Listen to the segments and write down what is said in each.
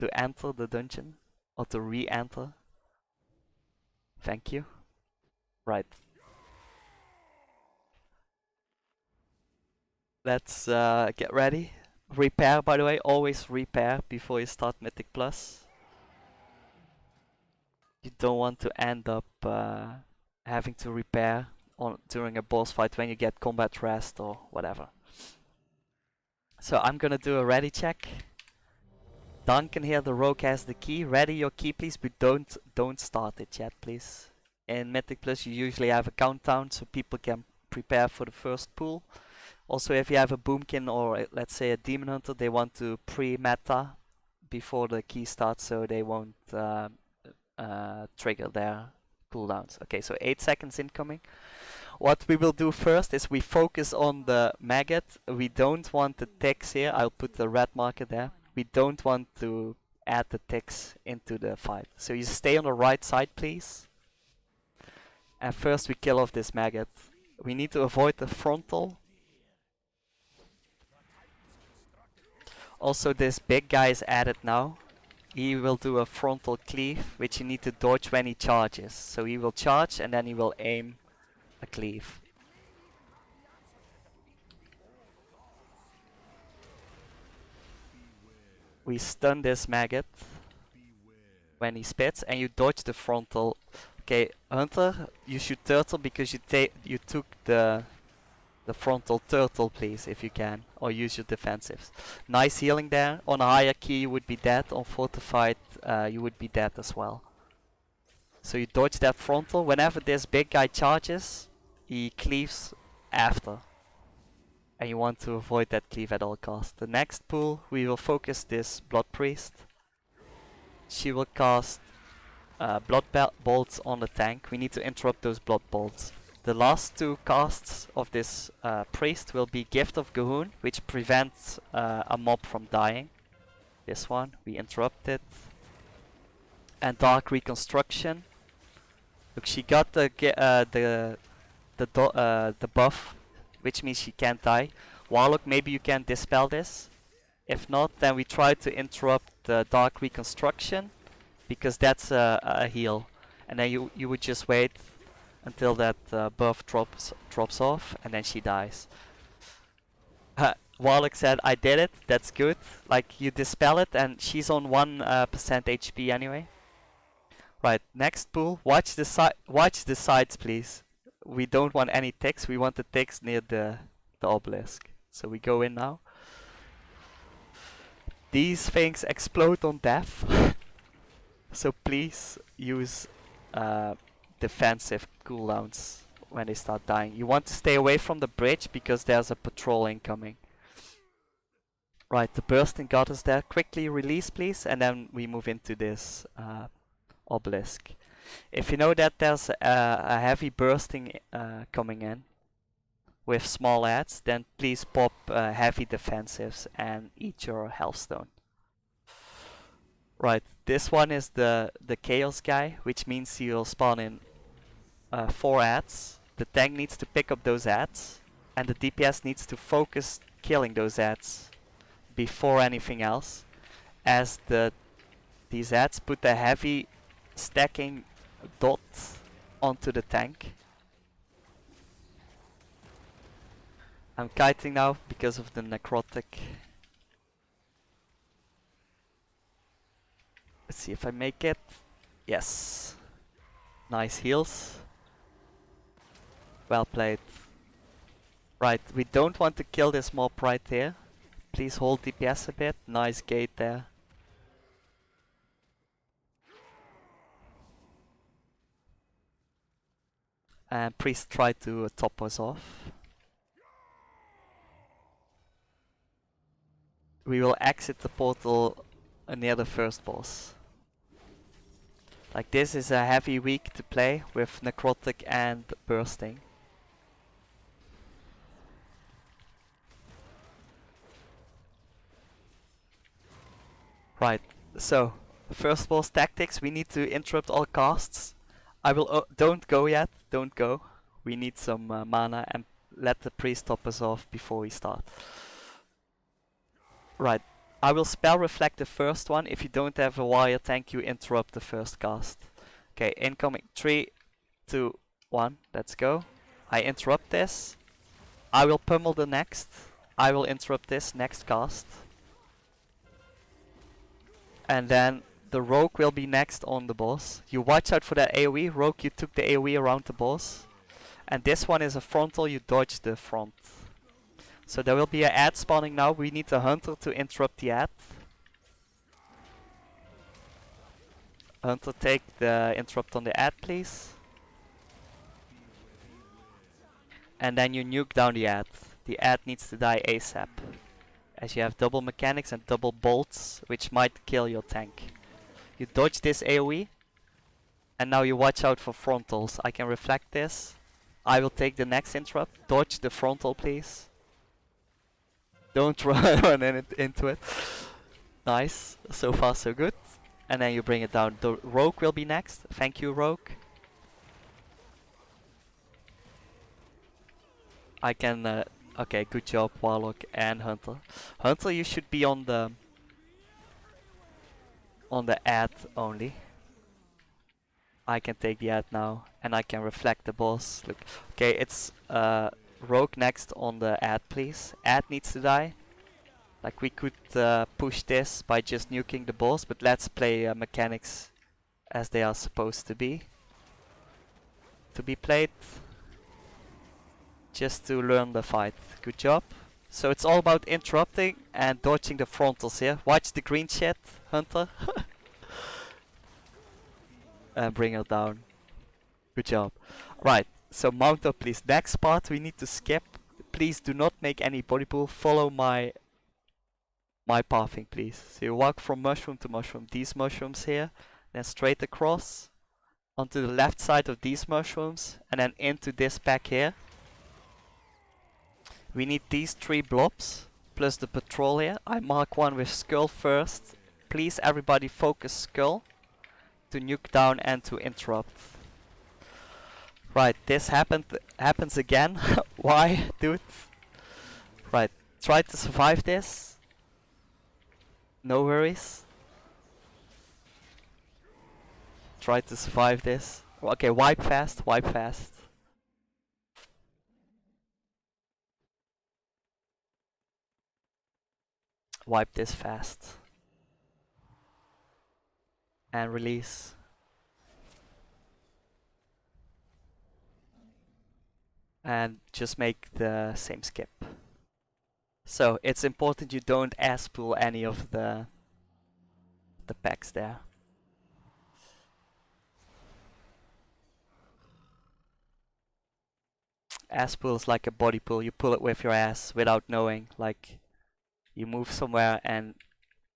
to enter the dungeon or to re-enter. Thank you. Right. Let's get ready. Repair, by the way, always repair before you start Mythic Plus. You don't want to end up having to repair during a boss fight when you get combat rest or whatever. So I'm gonna do a ready check. Duncan here, the rogue, has the key. Ready your key, please, but don't start it yet, please. In Mythic Plus, you usually have a countdown so people can prepare for the first pool. Also, if you have a Boomkin or let's say a Demon Hunter, they want to pre-meta before the key starts so they won't trigger their cooldowns. Okay, so 8 seconds incoming. What we will do first is we focus on the maggot. We don't want the ticks here. I'll put the red marker there. We don't want to add the ticks into the fight. So you stay on the right side, please. And first we kill off this maggot. We need to avoid the frontal. Also, this big guy is added now. He will do a frontal cleave, which you need to dodge when he charges. So he will charge and then he will aim a cleave. We stun this maggot when he spits and you dodge the frontal. Okay, Hunter, you should turtle because you took the frontal. Turtle, please, if you can, or use your defensives. Nice healing there. On a higher key you would be dead. On fortified you would be dead as well. So you dodge that frontal. Whenever this big guy charges, he cleaves after. And you want to avoid that cleave at all costs. The next pool, we will focus this Blood Priest. She will cast blood bolts on the tank. We need to interrupt those blood bolts. The last two casts of this priest will be Gift of Gahoon, which prevents a mob from dying. This one, we interrupt it. And Dark Reconstruction. Look, she got the buff, which means she can't die. Warlock, maybe you can dispel this. If not, then we try to interrupt the Dark Reconstruction, because that's a heal. And then you would just wait until that buff drops off, and then she dies. Warlock said, I did it, that's good. Like, you dispel it, and she's on 1% HP anyway. Right, next pool, watch the sides, please. We don't want any ticks, we want the ticks near the obelisk. So we go in now. These things explode on death. So please use defensive cooldowns when they start dying. You want to stay away from the bridge because there's a patrol incoming. Right, the bursting goddess there. Quickly release, please, and then we move into this obelisk. If you know that there's a heavy bursting coming in with small adds, then please pop heavy defensives and eat your healthstone. Right, this one is the chaos guy, which means he'll spawn in 4 adds. The tank needs to pick up those adds, and the DPS needs to focus killing those adds before anything else, as these adds put a heavy stacking dot onto the tank. I'm kiting now because of the necrotic. Let's see if I make it. Yes. Nice heals. Well played. Right, we don't want to kill this mob right here. Please hold DPS a bit. Nice gate there. And priest tried to top us off. We will exit the portal near the first boss. Like, this is a heavy week to play with necrotic and bursting. Right, so first boss tactics, we need to interrupt all casts. I will don't go yet, don't go. We need some mana and let the priest top us off before we start. Right, I will spell reflect the first one. If you don't have a wire tank, you interrupt the first cast. Okay, incoming. 3, 2, 1. Let's go. I interrupt this. I will pummel the next. I will interrupt this next cast. And then the rogue will be next on the boss. You watch out for that AoE. Rogue, you took the AoE around the boss. And this one is a frontal, you dodge the front. So there will be an ad spawning now. We need the hunter to interrupt the ad. Hunter, take the interrupt on the ad, please. And then you nuke down the ad. The ad needs to die ASAP, as you have double mechanics and double bolts, which might kill your tank. You dodge this AoE, and now you watch out for frontals. I can reflect this. I will take the next interrupt. Dodge the frontal, please. Don't run into it. Nice. So far so good. And then you bring it down. The rogue will be next. Thank you, rogue. I can... okay, good job, Warlock and Hunter. Hunter, you should be on the ad only. I can take the ad now, and I can reflect the boss. Look, okay, it's rogue next on the ad, please. Ad needs to die. Like, we could push this by just nuking the boss, but let's play mechanics as they are supposed to be played. Just to learn the fight. Good job. So it's all about interrupting and dodging the frontals here. Watch the green shit, Hunter. And bring her down. Good job. Right, so mount up please. Next part we need to skip. Please do not make any body pull. Follow my pathing, please. So you walk from mushroom to mushroom. These mushrooms here. Then straight across. Onto the left side of these mushrooms. And then into this pack here. We need these 3 blobs. Plus the patrol here. I mark one with skull first. Please everybody focus skull. To nuke down and to interrupt. Right, this happens again. Why, dude? Right, try to survive this. No worries. Try to survive this. Okay, wipe fast, wipe fast. Wipe this fast. And release. And just make the same skip. So it's important you don't ass pull any of the packs there. Ass pull is like a body pull. You pull it with your ass without knowing. Like, you move somewhere and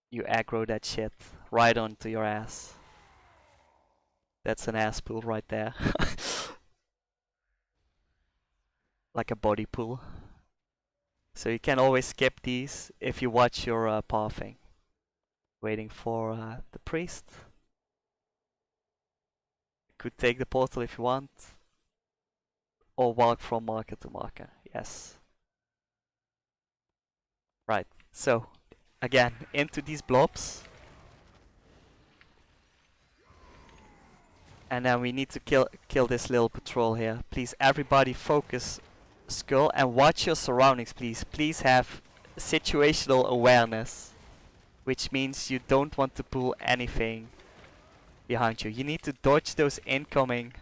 you aggro that shit right onto your ass. That's an ass pull right there. Like a body pull. So you can always skip these if you watch your pathing. Waiting for the priest. Could take the portal if you want. Or walk from marker to marker. Yes. Right. So, again, into these blobs. And then we need to kill this little patrol here. Please, everybody focus skull and watch your surroundings, please. Please have situational awareness. Which means you don't want to pull anything behind you. You need to dodge those incoming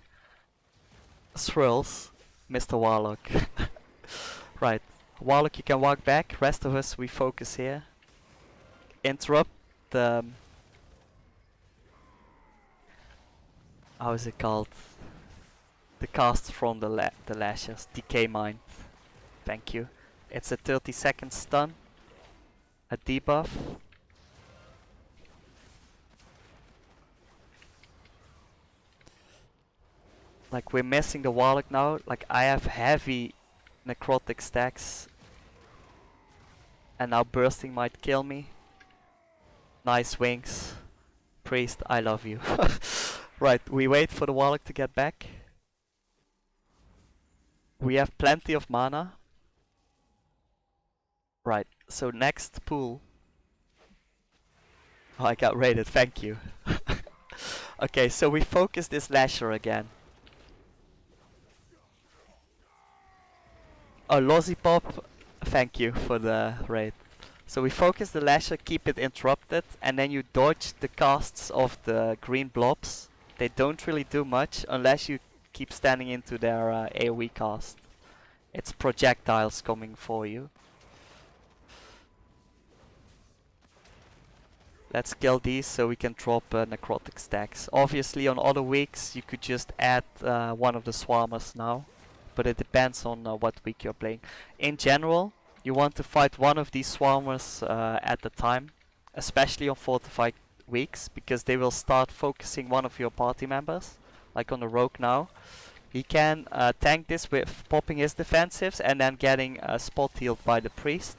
swirls, Mr. Warlock. Right. Warlock, you can walk back. Rest of us, we focus here. Interrupt the... how is it called? The cast from the lashes. Decay Mind. Thank you. It's a 30-second stun. A debuff. Like, we're missing the Warlock now. Like, I have heavy necrotic stacks. And now bursting might kill me. Nice wings. Priest, I love you. Right, we wait for the Warlock to get back. We have plenty of mana. Right, so next pull. Oh, I got raided, thank you. Okay, so we focus this Lasher again. Oh, Lollipop, thank you for the raid. So we focus the Lasher, keep it interrupted, and then you dodge the casts of the green blobs. They don't really do much unless you keep standing into their AoE cast. It's projectiles coming for you. Let's kill these so we can drop necrotic stacks. Obviously on other weeks you could just add one of the swarmers now, but it depends on what week you're playing. In general, you want to fight one of these swarmers at a time, especially on fortified weeks, because they will start focusing one of your party members, like on the rogue now. He can tank this with popping his defensives and then getting spot healed by the priest.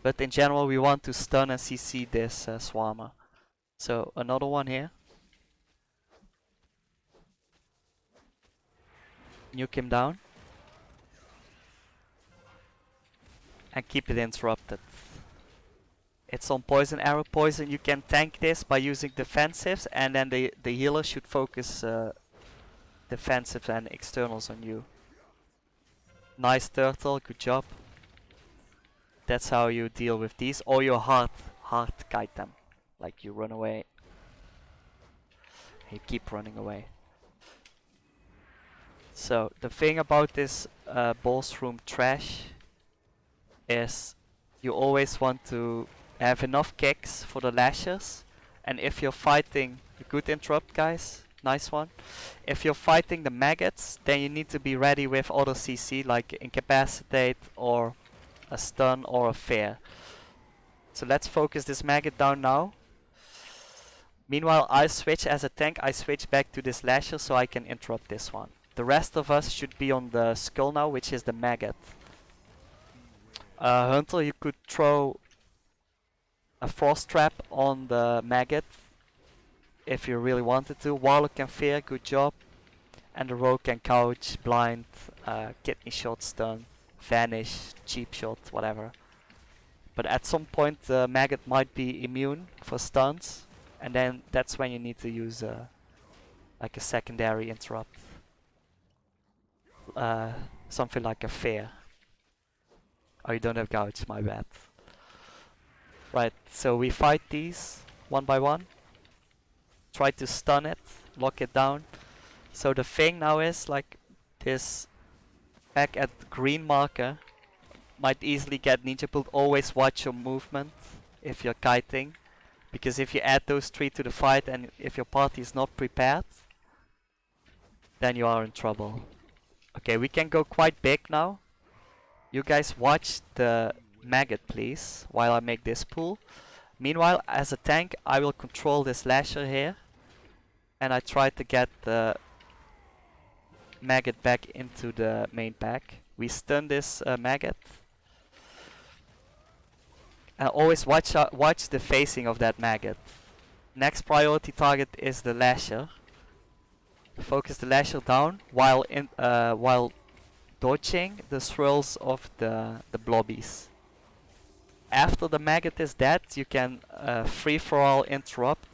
But in general we want to stun and CC this swarmer. So another one here. Nuke him down. And keep it interrupted. It's on poison arrow. Poison, you can tank this by using defensives, and then the healer should focus defensive and externals on you. Nice turtle, good job. That's how you deal with these, or you hard kite them. Like you run away. You keep running away. So the thing about this boss room trash is you always want to have enough kicks for the lashers, and if you're fighting a good interrupt, guys, nice one. If you're fighting the maggots, then you need to be ready with other CC like incapacitate or a stun or a fear. So let's focus this maggot down now. Meanwhile I switch as a tank, I switch back to this lasher so I can interrupt this one. The rest of us should be on the skull now, which is the maggot. Hunter, you could throw a frost trap on the maggot if you really wanted to. Warlock can fear, good job. And the rogue can couch, blind, kidney shot, stun, vanish, cheap shot, whatever. But at some point the maggot might be immune for stuns, and then that's when you need to use like a secondary interrupt. Something like a fear. Oh, you don't have gouge, my bad. Right, so we fight these one by one. Try to stun it, lock it down. So the thing now is, like, this back at the green marker might easily get ninja pulled. Always watch your movement if you're kiting, because if you add those three to the fight and if your party is not prepared, then you are in trouble. Okay, we can go quite big now. You guys watch the maggot please while I make this pool. Meanwhile, as a tank I will control this lasher here, and I try to get the maggot back into the main pack. We stun this maggot. Always watch the facing of that maggot. Next priority target is the lasher. Focus the lasher down while dodging the swirls of the blobbies. After the maggot is dead, you can free-for-all interrupt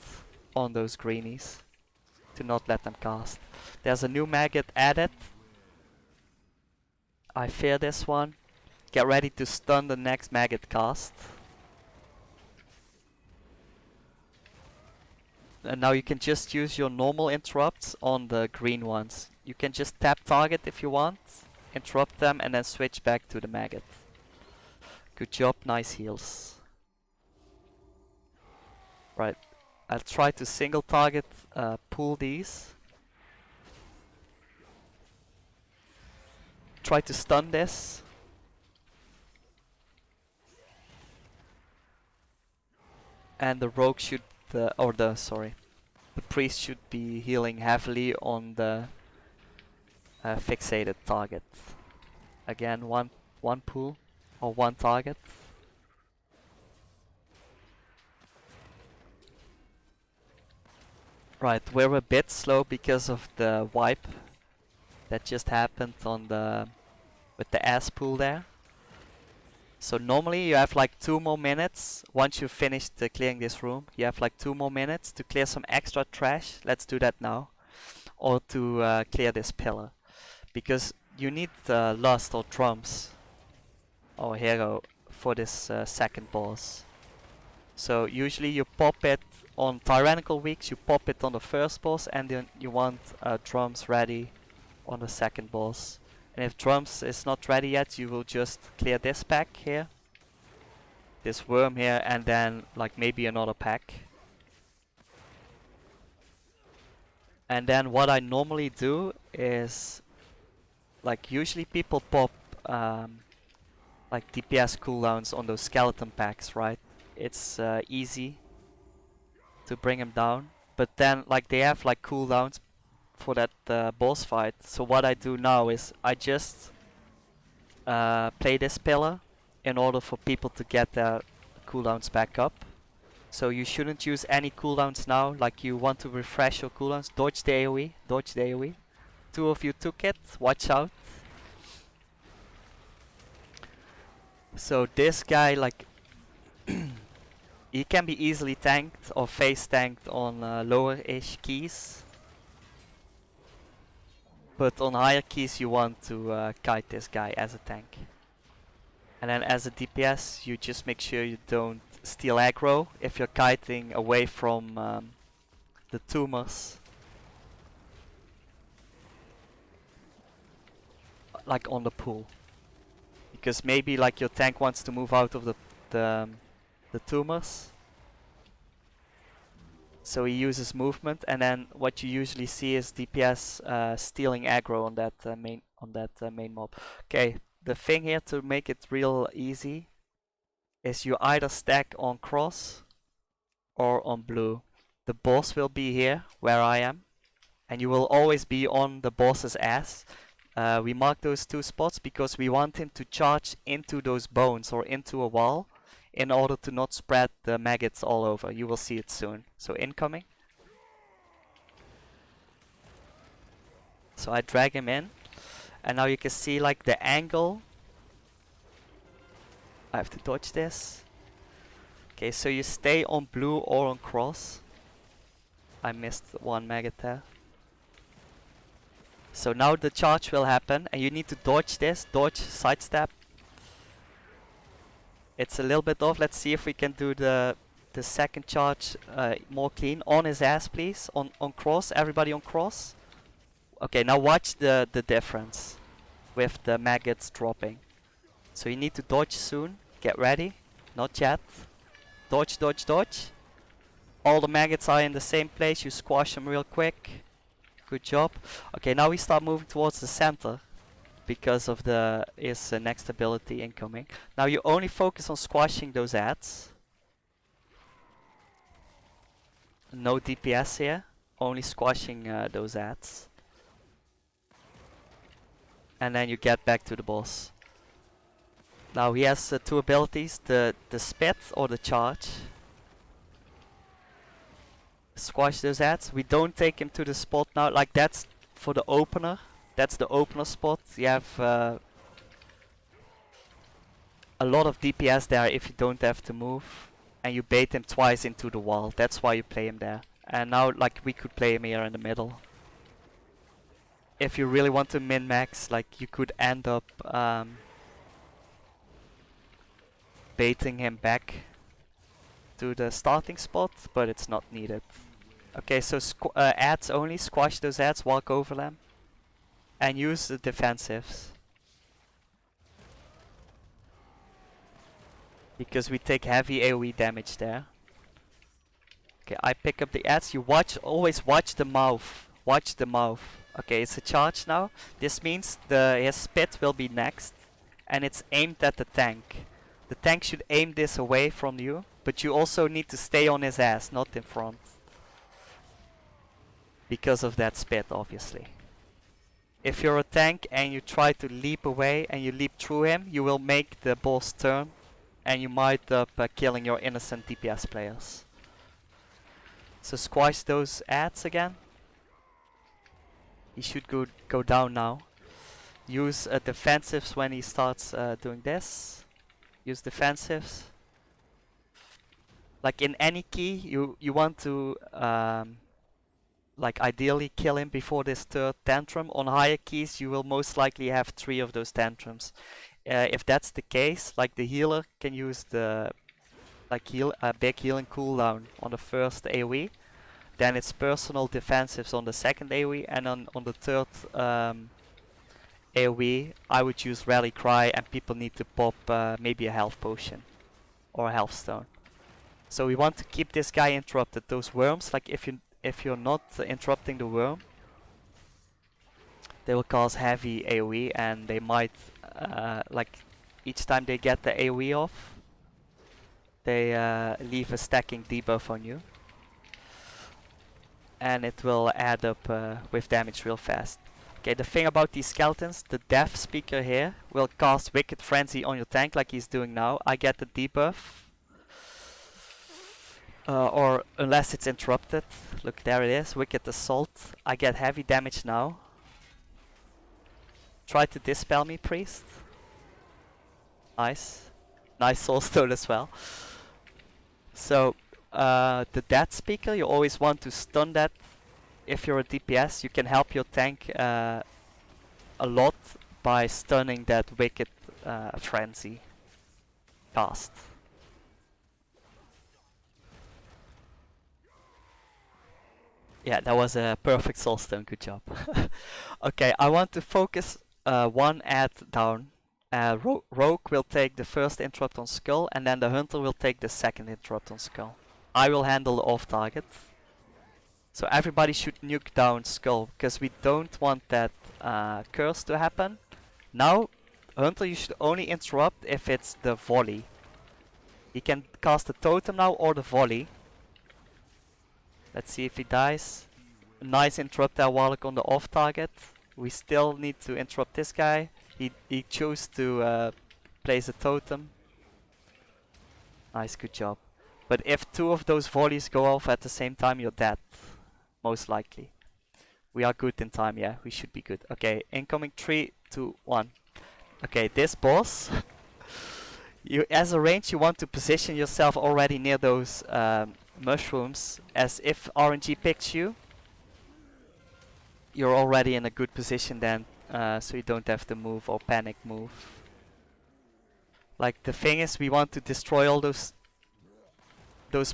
on those greenies to not let them cast. There's a new maggot added. I fear this one. Get ready to stun the next maggot cast. And now you can just use your normal interrupts on the green ones. You can just tap target if you want, interrupt them, and then switch back to the maggot. Good job, nice heals. Right, I'll try to single target pull these. Try to stun this. And the rogue should, the priest should be healing heavily on the fixated target. Again, one pull or one target. Right, we're a bit slow because of the wipe that just happened on the with the ass pool there. So normally you have like 2 more minutes. Once you've finished clearing this room, you have like 2 more minutes to clear some extra trash. Let's do that now. Or to clear this pillar. Because you need lust or drums or hero for this second boss. So usually you pop it on tyrannical weeks, you pop it on the first boss, and then you want drums ready on the second boss. And if drums is not ready yet, you will just clear this pack here, this worm here, and then like maybe another pack. And then what I normally do is, like usually people pop like DPS cooldowns on those skeleton packs, right? It's easy to bring them down, but then like they have like cooldowns for that boss fight. So what I do now is I just play this pillar in order for people to get their cooldowns back up. So you shouldn't use any cooldowns now. Like you want to refresh your cooldowns, dodge the AoE, dodge the AoE. 2 of you took it, watch out. So this guy, like he can be easily tanked or face tanked on lower-ish keys. But on higher keys you want to kite this guy as a tank. And then as a DPS you just make sure you don't steal aggro if you're kiting away from the tumors. Like on the pool. Because maybe like your tank wants to move out of the tumors. So he uses movement, and then what you usually see is DPS stealing aggro on that main mob. Okay, the thing here to make it real easy is you either stack on cross or on blue. The boss will be here where I am, and you will always be on the boss's ass. We mark those 2 spots because we want him to charge into those bones or into a wall in order to not spread the maggots all over. You will see it soon. So incoming. So I drag him in, and now you can see like the angle. I have to dodge this. Okay, so you stay on blue or on cross. I missed 1 maggot there. So now the charge will happen, and you need to dodge this, dodge, sidestep. It's a little bit off. Let's see if we can do the second charge more clean. On his ass, please. On cross. Everybody on cross. Okay, now watch the difference with the maggots dropping. So you need to dodge soon. Get ready. Not yet. Dodge, dodge, dodge. All the maggots are in the same place. You squash them real quick. Good job. Okay, now we start moving towards the center because of his next ability incoming. Now you only focus on squashing those ads. No DPS here, only squashing those ads. And then you get back to the boss. Now he has 2 abilities, the spit or the charge. Squash those ads. We don't take him to the spot now, like that's for the opener. That's the opener spot. You have a lot of DPS there if you don't have to move. And you bait him twice into the wall. That's why you play him there. And now like we could play him here in the middle. If you really want to min-max, like you could end up baiting him back to the starting spot, but it's not needed. Okay, so ads only, squash those ads, walk over them, and use the defensives. Because we take heavy AoE damage there. Okay, I pick up the ads. You always watch the mouth. Watch the mouth. Okay, it's a charge now. This means his spit will be next, and it's aimed at the tank. The tank should aim this away from you, but you also need to stay on his ass, not in front. Because of that spit, obviously. If you're a tank and you try to leap away and you leap through him, you will make the boss turn, and you might end up killing your innocent DPS players. So squash those ads again. He should go down now. Use defensives when he starts doing this. use defensives. Like in any key, you want to like ideally kill him before this third tantrum. On higher keys, you will most likely have 3 of those tantrums. If that's the case, like the healer can use the big healing cooldown on the first AoE. Then it's personal defensives on the second AoE, and on the third AoE, I would use Rally Cry, and people need to pop maybe a health potion or a health stone. So we want to keep this guy interrupted. Those worms, like if you're not interrupting the worm, they will cause heavy AoE, and they might like each time they get the AoE off, they leave a stacking debuff on you, and it will add up with damage real fast. Okay, the thing about these skeletons, the death speaker here will cast Wicked Frenzy on your tank like he's doing now. I get the debuff. Or unless it's interrupted. Look, there it is, Wicked Assault. I get heavy damage now. Try to dispel me, priest. Nice. Nice soulstone as well. So, the death speaker, you always want to stun that. If you're a DPS, you can help your tank a lot by stunning that Wicked Frenzy cast. Yeah, that was a perfect soulstone, good job. Okay, I want to focus one ad down. Rogue will take the first interrupt on Skull, and then the Hunter will take the second interrupt on Skull. I will handle the off target. So everybody should nuke down Skull, because we don't want that curse to happen. Now, Hunter, you should only interrupt if it's the volley. He can cast the totem now or the volley. Let's see if he dies. Nice interrupt there, Warlock on the off target. We still need to interrupt this guy. He chose to place a totem. Nice, good job. But if 2 of those volleys go off at the same time, you're dead. Most likely. We are good in time, yeah, we should be good. Okay, incoming 3, 2, 1. Okay, this boss. You, as a range, you want to position yourself already near those mushrooms, as if RNG picks you, you're already in a good position then, so you don't have to move or panic move. Like the thing is, we want to destroy all those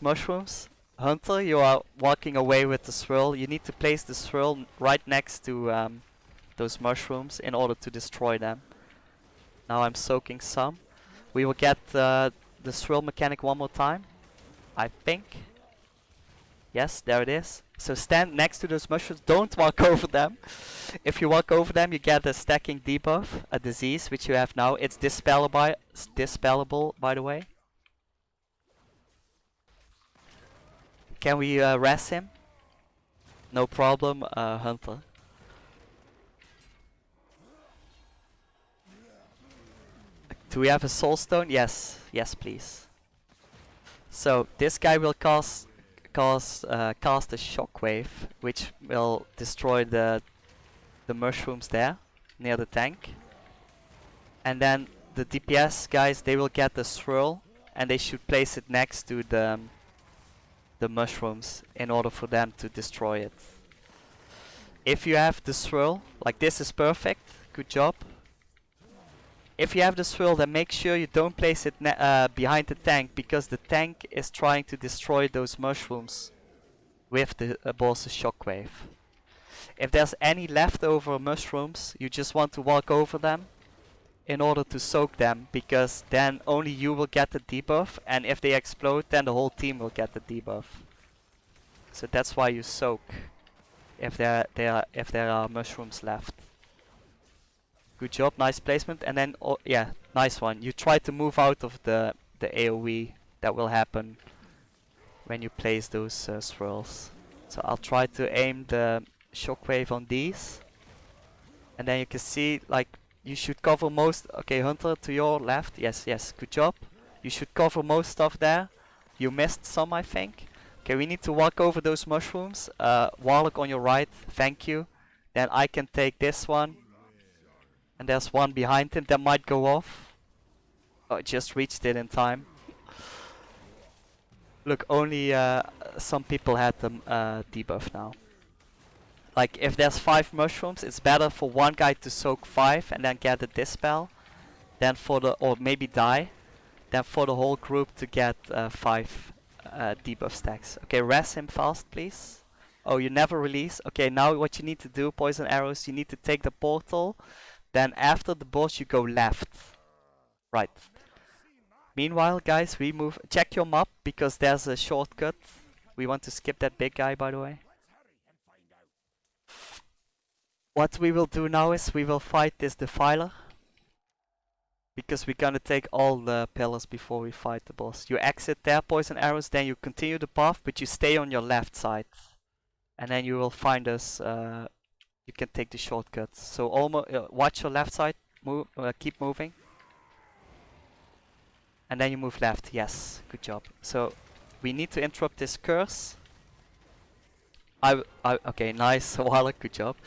mushrooms. Hunter, you are walking away with the swirl. You need to place the swirl right next to those mushrooms in order to destroy them. Now I'm soaking some. We will get the swirl mechanic one more time, I think. Yes, there it is. So stand next to those mushrooms, don't walk over them. If you walk over them, you get a stacking debuff, a disease, which you have now. It's dispellable, by the way. Can we res him? No problem, Hunter. Do we have a soulstone? Yes, yes please. So this guy will cast a shockwave, which will destroy the mushrooms there near the tank. And then the DPS guys, they will get the swirl, and they should place it next to the mushrooms in order for them to destroy it. If you have the swirl, like this is perfect, good job. If you have the swirl, then make sure you don't place it behind the tank, because the tank is trying to destroy those mushrooms with the boss's shockwave. If there's any leftover mushrooms, you just want to walk over them in order to soak them, because then only you will get the debuff, and if they explode, then the whole team will get the debuff. So that's why you soak if there are mushrooms left. Good job, nice placement, and then yeah, nice one. You try to move out of the AoE that will happen when you place those swirls. So I'll try to aim the shockwave on these, and then you can see, like, you should cover most. Okay, Hunter to your left. Yes, yes, good job. You should cover most stuff there. You missed some, I think. Okay, we need to walk over those mushrooms. Warlock on your right, thank you. Then I can take this one. And there's one behind him that might go off. Oh, I just reached it in time. Look, only some people had the debuff now. Like, if there's 5 mushrooms, it's better for one guy to soak 5 and then get a dispel, than for the, or maybe die, than for the whole group to get 5 debuff stacks. Okay, rest him fast, please. Oh, you never release? Okay, now what you need to do, poison arrows, you need to take the portal, then after the boss you go left. Right. Meanwhile, guys, we move. Check your map because there's a shortcut. We want to skip that big guy, by the way. What we will do now is we will fight this defiler. Because we're gonna take all the pillars before we fight the boss. You exit there, poison arrows, then you continue the path, but you stay on your left side. And then you will find us, you can take the shortcut. So almost, watch your left side, move, keep moving. And then you move left, yes, good job. So, we need to interrupt this curse. Okay, nice, Warlock, good job.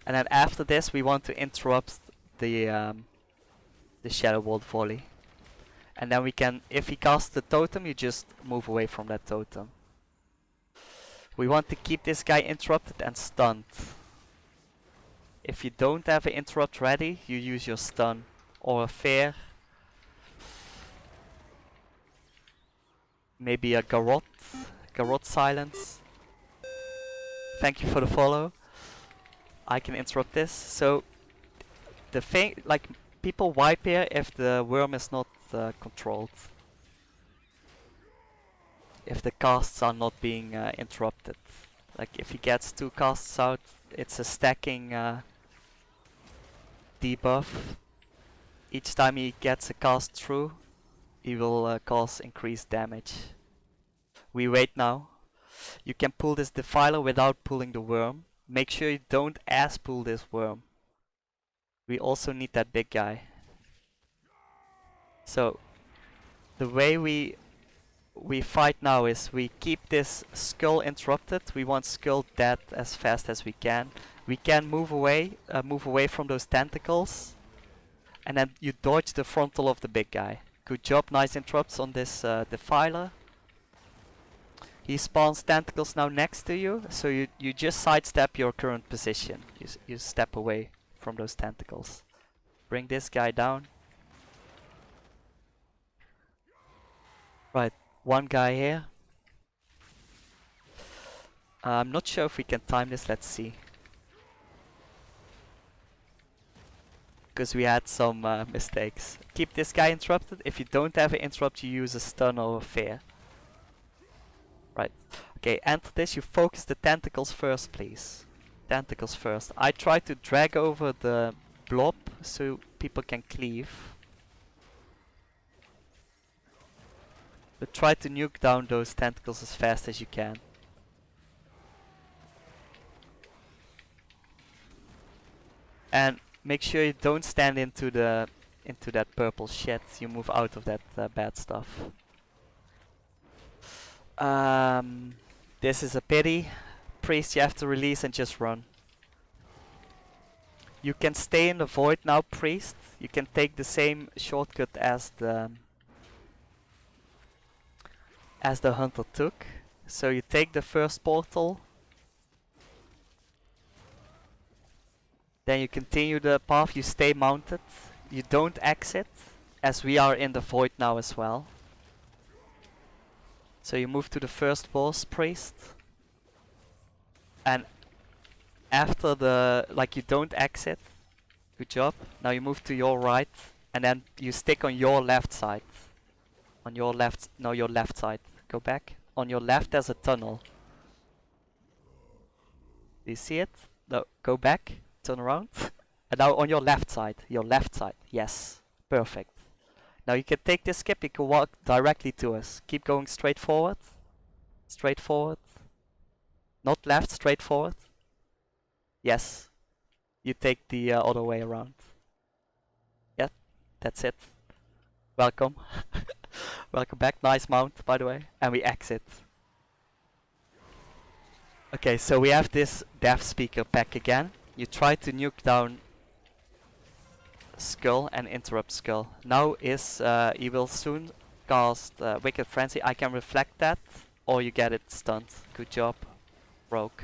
And then after this we want to interrupt the Shadow Wall volley. And then we can, if he casts the totem, you just move away from that totem. We want to keep this guy interrupted and stunned. If you don't have an interrupt ready, you use your stun or a fear. Maybe a Garrot silence. Thank you for the follow. I can interrupt this. So the thing, like, people wipe here if the worm is not controlled. If the casts are not being interrupted. Like if he gets 2 casts out, it's a stacking debuff. Each time he gets a cast through, he will cause increased damage. We wait now. You can pull this defiler without pulling the worm. Make sure you don't ass pull this worm. We also need that big guy. So the way we fight now is we keep this skull interrupted. We want skull dead as fast as we can. We can move away from those tentacles, and then you dodge the frontal of the big guy. Good job, nice interrupts on this defiler. He spawns tentacles now next to you, so you just sidestep your current position. You step away from those tentacles. Bring this guy down. Right, one guy here. I'm not sure if we can time this, let's see. Because we had some mistakes. Keep this guy interrupted. If you don't have an interrupt, you use a stun or a fear. Right. Okay, enter this. You focus the tentacles first, please. Tentacles first. I try to drag over the blob so people can cleave. But try to nuke down those tentacles as fast as you can. And make sure you don't stand into that purple shit. You move out of that bad stuff. This is a pity. Priest, you have to release and just run. You can stay in the void now, Priest. You can take the same shortcut as the hunter took. So you take the first portal. Then you continue the path, you stay mounted. You don't exit, as we are in the void now as well. So you move to the first boss, Priest. And after the, like, you don't exit. Good job. Now you move to your right, and then you stick on your left side. On your left, no, your left side. Go back. On your left there's a tunnel. Do you see it? No, go back. Turn around. And now on your left side. Your left side. Yes. Perfect. Now you can take this skip, you can walk directly to us. Keep going straight forward. Straight forward. Not left, straight forward. Yes. You take the other way around. Yeah, that's it. Welcome. Welcome back. Nice mount, by the way. And we exit. Okay, so we have this death speaker back again. You try to nuke down Skull and interrupt Skull. Now he will soon cast Wicked Frenzy. I can reflect that, or you get it stunned. Good job, Rogue.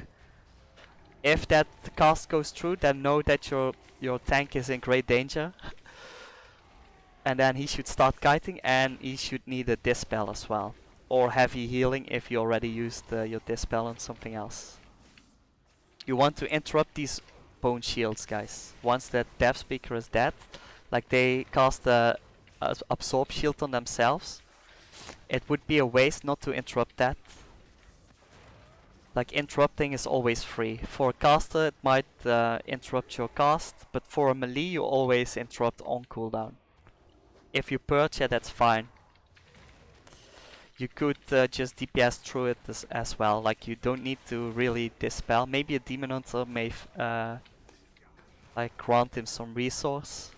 If that cast goes through, then know that your tank is in great danger. And then he should start kiting, and he should need a dispel as well, or heavy healing if you already used your dispel on something else. You want to interrupt these bone shields, guys. Once that Death Speaker is dead, like they cast a absorb shield on themselves, it would be a waste not to interrupt that. Like interrupting is always free. For a caster it might interrupt your cast, but for a melee you always interrupt on cooldown. If you purge, yeah, that's fine. You could just DPS through it as well. Like you don't need to really dispel. Maybe a Demon Hunter may like grant him some resource.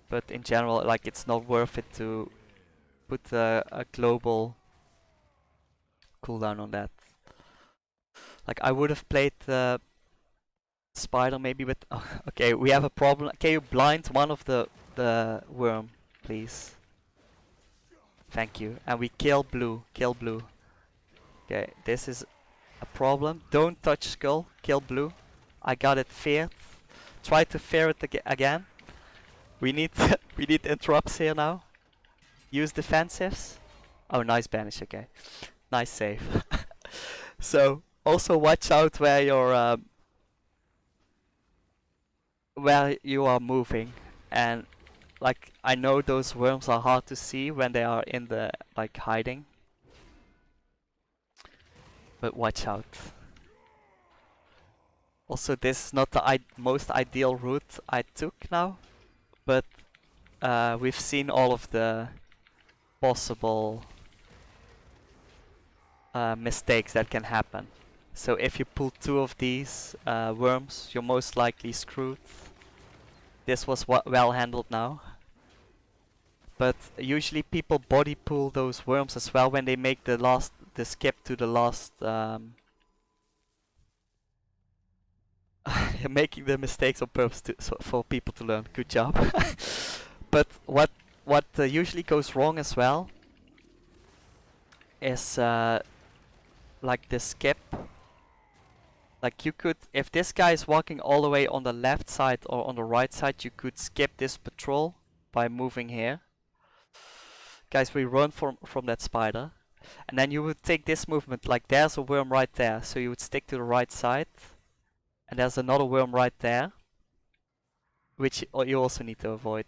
But in general, like it's not worth it to put a global cooldown on that. Like I would have played Spider maybe with... okay, we have a problem. Can you blind one of the worm, please? Thank you. And we kill blue. Kill blue. Okay, this is a problem. Don't touch Skull. Kill blue. I got it feared. Try to fear it again. We need we need interrupts here now. Use defensives. Oh, nice banish. Okay, nice save. So also watch out where you are moving, and like I know those worms are hard to see when they are in the like hiding, but watch out. Also, this is not the most ideal route I took now, but we've seen all of the possible mistakes that can happen. So if you pull two of these worms, you're most likely screwed. This was well handled now. But usually people body pull those worms as well when they make the skip to the last. You're making the mistakes on purpose for people to learn. Good job. But what usually goes wrong as well is like the skip. Like you could, if this guy is walking all the way on the left side or on the right side, you could skip this patrol by moving here. Guys, we run from that spider. And then you would take this movement, like there's a worm right there, so you would stick to the right side. And there's another worm right there, which you also need to avoid.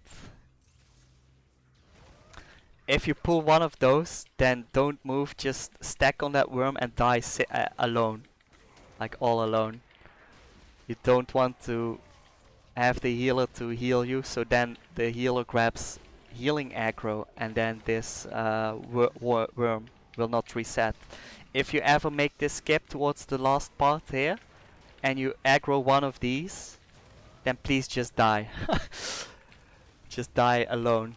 If you pull one of those, then don't move, just stack on that worm and die alone. Like all alone. You don't want to have the healer to heal you, so then the healer grabs healing aggro and then this worm will not reset. If you ever make this skip towards the last part here and you aggro one of these, then please just die. Just die alone.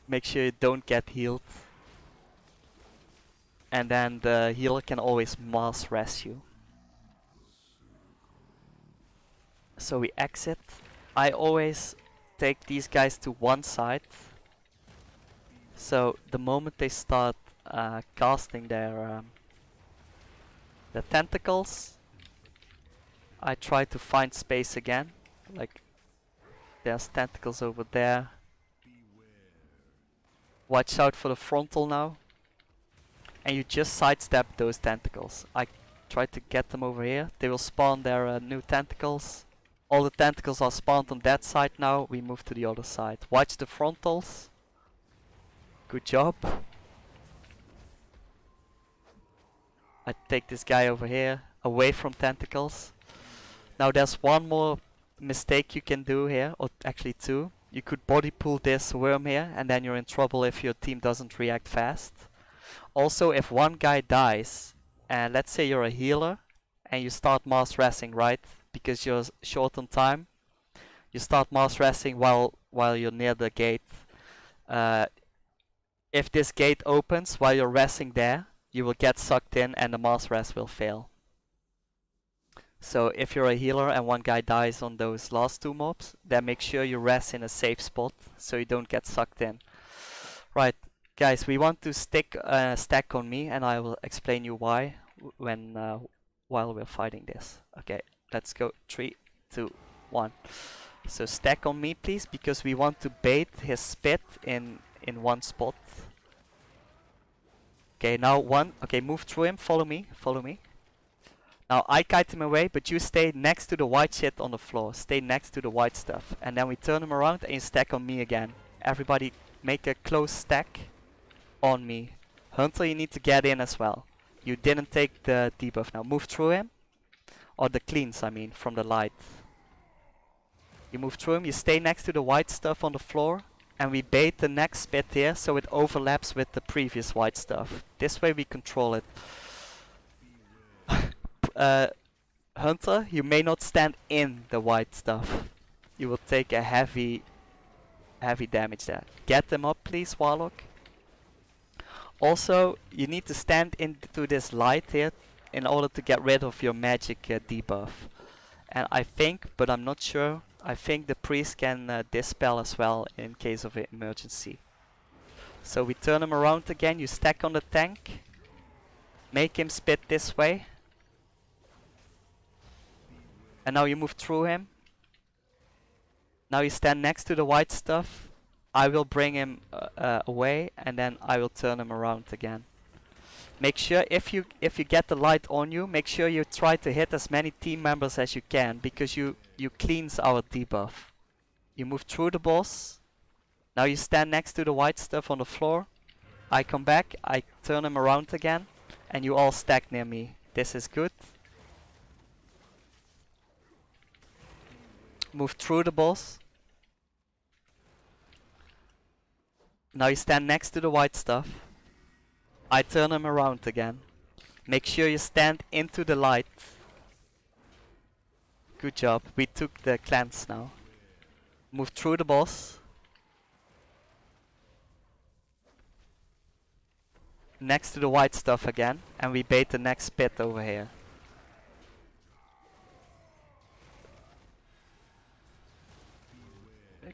Make sure you don't get healed. And then the healer can always mass rescue. So we exit. I always take these guys to one side. So the moment they start casting their tentacles, I try to find space again. Like there's tentacles over there. Watch out for the frontal now. And you just sidestep those tentacles. I try to get them over here. They will spawn their new tentacles. All the tentacles are spawned on that side now. We move to the other side. Watch the frontals. Good job. I take this guy over here, away from tentacles. Now there's one more mistake you can do here, or actually two. You could body pull this worm here, and then you're in trouble if your team doesn't react fast. Also, if one guy dies, and let's say you're a healer, and you start mass resting, right? Because you're short on time. You start mass resting while you're near the gate. If this gate opens while you're resting there, you will get sucked in and the mass rest will fail. So if you're a healer and one guy dies on those last two mobs, then make sure you rest in a safe spot so you don't get sucked in. Right, guys, we want to stack on me, and I will explain you why when while we're fighting this. Okay, let's go. 3, 2, 1. So stack on me, please, because we want to bait his spit in one spot. Okay, now one. Okay, move through him. Follow me. Follow me. Now I kite him away, but you stay next to the white shit on the floor. Stay next to the white stuff, and then we turn him around and you stack on me again. Everybody, make a close stack on me. Hunter, you need to get in as well. You didn't take the debuff now. Move through him, or the cleans, I mean, from the light. You move through him. You stay next to the white stuff on the floor, and we bait the next spit here so it overlaps with the previous white stuff. This way we control it. Hunter, you may not stand in the white stuff. You will take a heavy damage there. Get them up, please, Warlock. Also, you need to stand into this light here in order to get rid of your magic debuff. And I think, but I'm not sure, I think the priest can dispel as well in case of an emergency. So we turn him around again, you stack on the tank. Make him spit this way. And now you move through him. Now you stand next to the white stuff. I will bring him away, and then I will turn him around again. Make sure if you get the light on you, make sure you try to hit as many team members as you can, because you cleanse our debuff. You move through the boss. Now you stand next to the white stuff on the floor. I come back, I turn him around again, and you all stack near me. This is good. Move through the boss. Now you stand next to the white stuff. I turn him around again. Make sure you stand into the light. Good job. We took the cleanse now. Move through the boss. Next to the white stuff again. And we bait the next pit over here.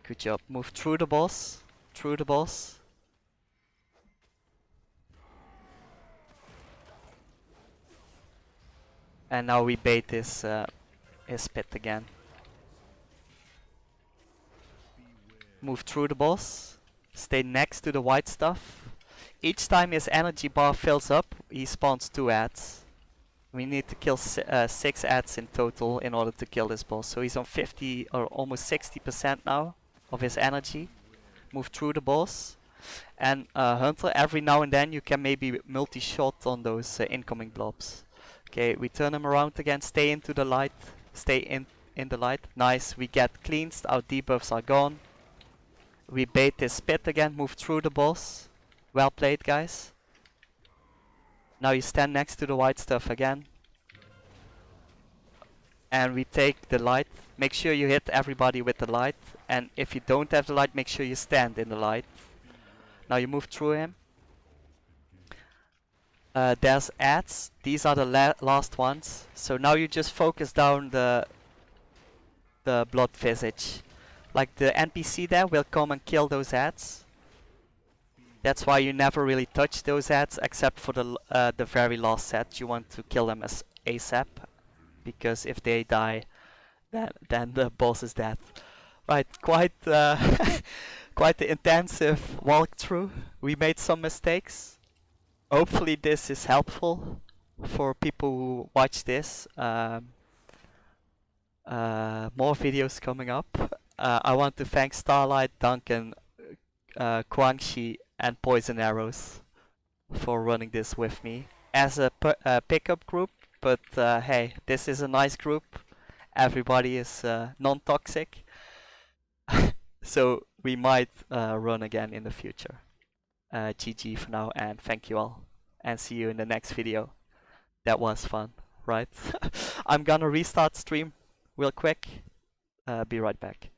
Good job. Move through the boss. Through the boss. And now we bait his pit again. Move through the boss. Stay next to the white stuff. Each time his energy bar fills up, he spawns 2 ads. We need to kill 6 ads in total in order to kill this boss. So he's on 50 or almost 60% now of his energy. Move through the boss. And Hunter, every now and then you can maybe multi-shot on those incoming blobs. Okay, we turn him around again, stay into the light. Stay in the light. Nice, we get cleansed, our debuffs are gone. We bait this spit again, move through the boss. Well played, guys. Now you stand next to the white stuff again. And we take the light. Make sure you hit everybody with the light. And if you don't have the light, make sure you stand in the light. Now you move through him. There's ads. These are the last ones. So now you just focus down the blood visage. Like the NPC there will come and kill those ads. That's why you never really touch those ads, except for the very last set. You want to kill them as ASAP, because if they die, then the boss is dead. Right, quite quite the intensive walkthrough. We made some mistakes. Hopefully this is helpful for people who watch this. More videos coming up. I want to thank Starlight, Duncan, Guangxi and Poison Arrows for running this with me as a pickup group, but hey, this is a nice group. Everybody is non-toxic, so we might run again in the future. GG for now, and thank you all, and see you in the next video. That was fun, right? I'm gonna restart stream real quick. Be right back.